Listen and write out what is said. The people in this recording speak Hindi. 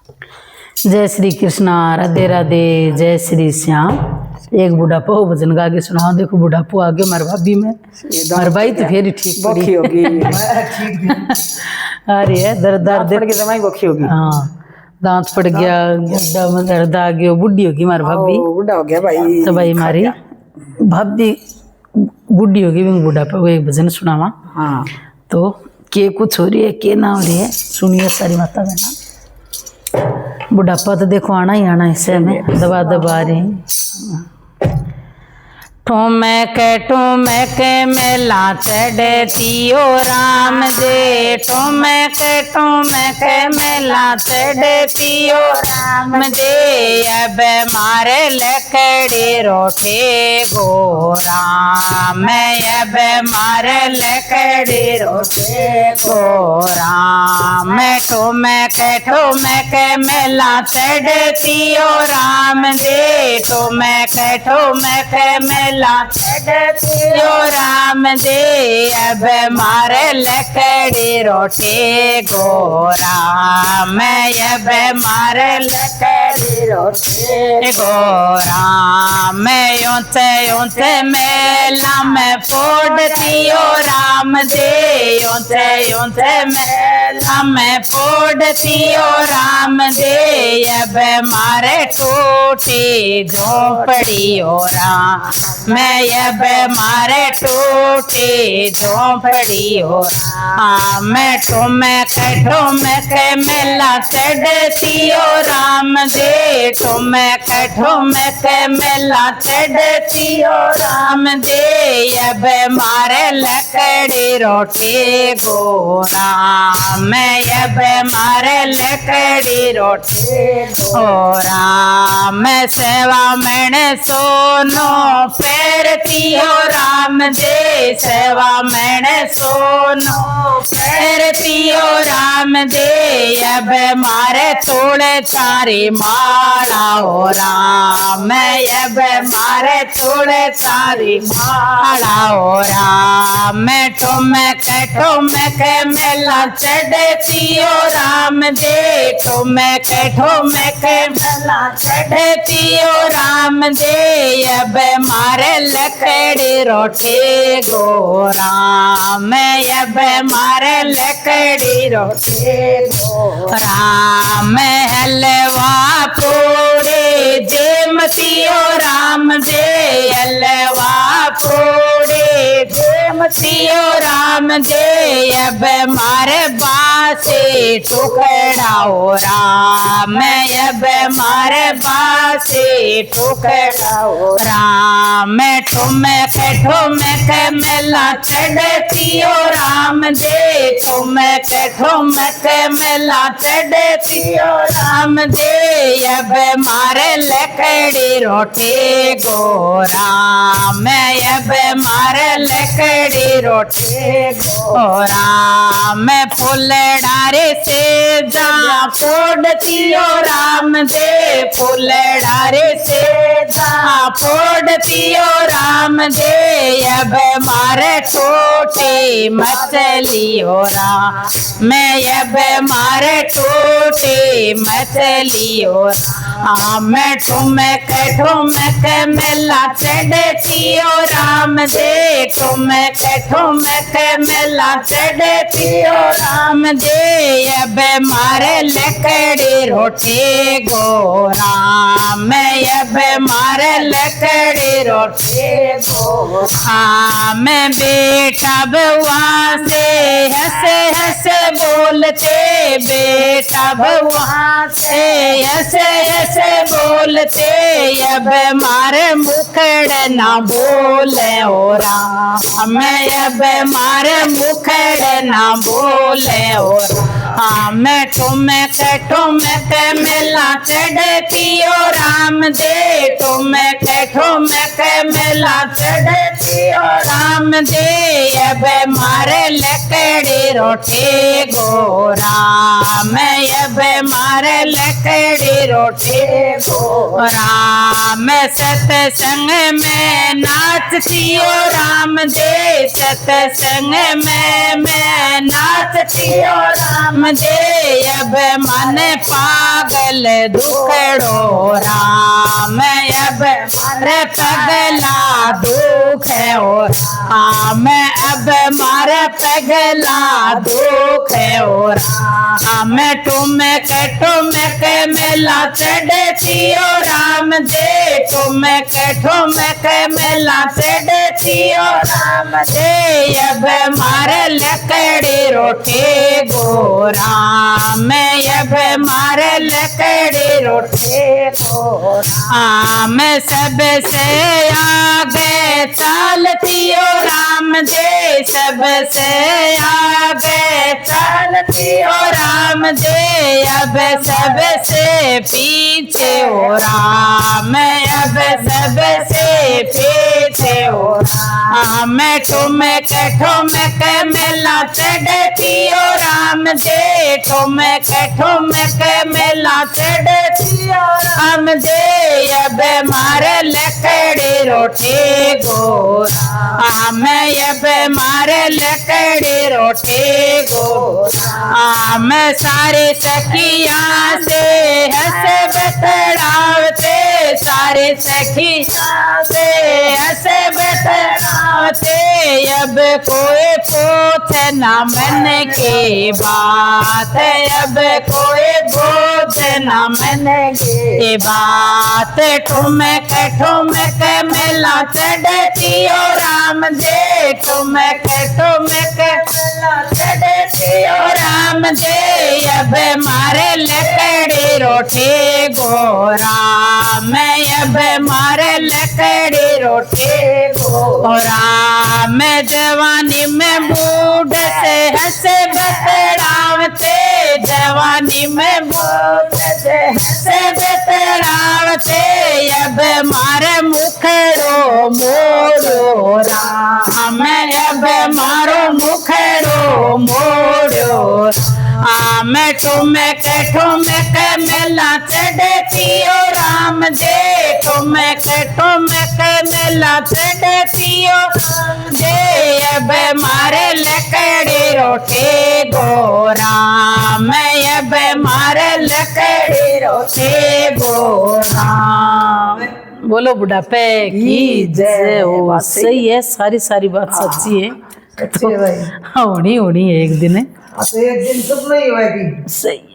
जय श्री कृष्णा, राधे राधे, जय श्री श्याम। एक बुढ़ापा हो भजन गा के सुनाओ। देखो बुढ़ापो आ गयो मार भाभी में, मार भाई तो फिर ठीक बखी होगी। अरे है दर्द दर्द के जमाई बखी होगी। हाँ दांत पड़ गया, गड्ढा में दर्द आ गया, बुढ़ी होगी मार भाभी। बुढ़ा हो गया भाई। तो भाई मारी भाभी बुढ़ी होगी, बुढ़ापा वो एक भजन सुनावा। हाँ तो के कुछ हो रही है के ना हो रही है सुनिए सारी माता बहना। बुढ़ापा तो देखो आना ही आना, इससे में दबा दबा रही। ठोमक मेला चढ़तियो राम दे, ठोमक मेला चढ़तियो राम दे। अब मारे लकड़ी रोठे गो राम, अब मारे लकड़ी रोठे गो राम। ठोमक मेला चढ़तियो राम दे, ठोमक मेला चढ़तियो राम दे। अब मारे लकड़ी रोटे गो राम, अब मारे लकड़ी रोटे गो राम। ऊंचे ऊंचे मेला में फोड़तियो राम दे, ऊंचे ऊंचे मेला में फोड़तियो राम दे। अब मारे टूटी झोपड़ियो राम, मैं अब मारे टूटी झोपड़ी हो राम। मैं ठुमक मेला चढ़तियो राम दे, ठुमक मेला चढ़तियो राम दे। अब मारे लकड़ी रोटी गो राम, मैं अब मारे लकड़ी रोटी गो राम। सेवा मैंने सोनो फेरतियो राम दे, सेवा मैंने सोनो फेरतियो राम दे। अब मारे थोड़े तारी माला हो राम, अब मारे थोड़े तारी माला हो राम। ठुमक मेला चढ़तियो राम दे, ठुमक मेला चढ़तियो राम दे। अब मारे लकड़ी रोटी गो राम, अब मारे लकड़ी रोटी गो राम। हलवा पूड़ी जेमतियो राम दे, हलवा पूड़ी जेमतियो राम दे। अब मारे बासी टुकड़ा हो राम, अब मारे बासी टुकड़ा हो राम। ठुमक मेला चढ़तियो राम दे, ठुमक मेला चढ़तियो राम दे। अब मारे लकड़ी रोटी गो राम, अब मारे लकड़ी रोटी गो राम। फूल डारे से जा फोड़तियो राम दे, फूल डारे से जा फोड़तियो राम दे। अब मारे टूटी मछली हो राम, मैं अब मारे टूटी मछली हो राम। मैं ठुमक मेला चढ़तियो राम दे, ठुमक मेला चढ़तियो राम दे। अब मारे लकड़ी रोटी गो राम, अब मारे लकड़ी रोटी गो राम। बेटा बउआ से हंसे हंसे बोलते, बेटा बउआ से हंसे हंसे बोलते। अब मारे मुखड़ ना बोले हो राम, अब मारे मुखड़ ना बोले हो राम। ठुमक मेला चढ़तियो राम दे, ठुमक मेला चढ़तियो राम दे। अब मारे लकड़ी रोटी गो राम, अब मारे लकड़ी रोटी गो राम। सत्संग में नाचतियो राम दे, सत्संग में नाचतियो राम राम दे अब मन पागल दुखड़ो राम अब मारे पगला दुख हो राम अब मारे पगला दुख हो राम तुम के मेला चढ़तियो राम दे तुम के मेला चढ़तियो राम दे अब मारे लकड़ी रोटी गो राम अब मारे लकड़ी रोटी गो राम सबसे आगे चलतियो राम दे सबसे आगे चलतियो राम दे अब सबसे पीछे हो राम अब सबसे पीछे हो राम तुम के मेला चढ़तियो राम दे तुम के मेला चढ़तियो राम दे अब मारे लकड़ी रोटी गो राम अब मारे लकड़ी रोटी गो राम सारे सखिया से हंस बतड़ावते सारे सखिया से हंस बतड़ावते अब कोई पूछ ना मन की बात अब कोई पूछ ना मन की बात ठुम के मेला चढ़तियो राम दे ठुम के मेला चढ़तियो राम दे अब मारे लकड़ी रोटी गो राम अब मारे लकड़ी रोटी गो राम जवानी में बूढ़ से हंस बतड़ावते जवानी में बूढ़ से हंस बतड़ावते अब मारे मुखड़ो मोड़ो राम अब मारो मुखड़ो मोड़ो आम तुम के मेला चढ़तियो राम दे तुम के मेला चढ़तियो दे अब मारे लकड़ी रोटी गो राम अब मारे लकड़ी रोटी गो राम। बोलो बुढ़ापे की जय हो। सही है, सारी बात सच्ची है। अच्छे भाई होनी है एक दिन है। एक दिन सब नहीं हुआ सही।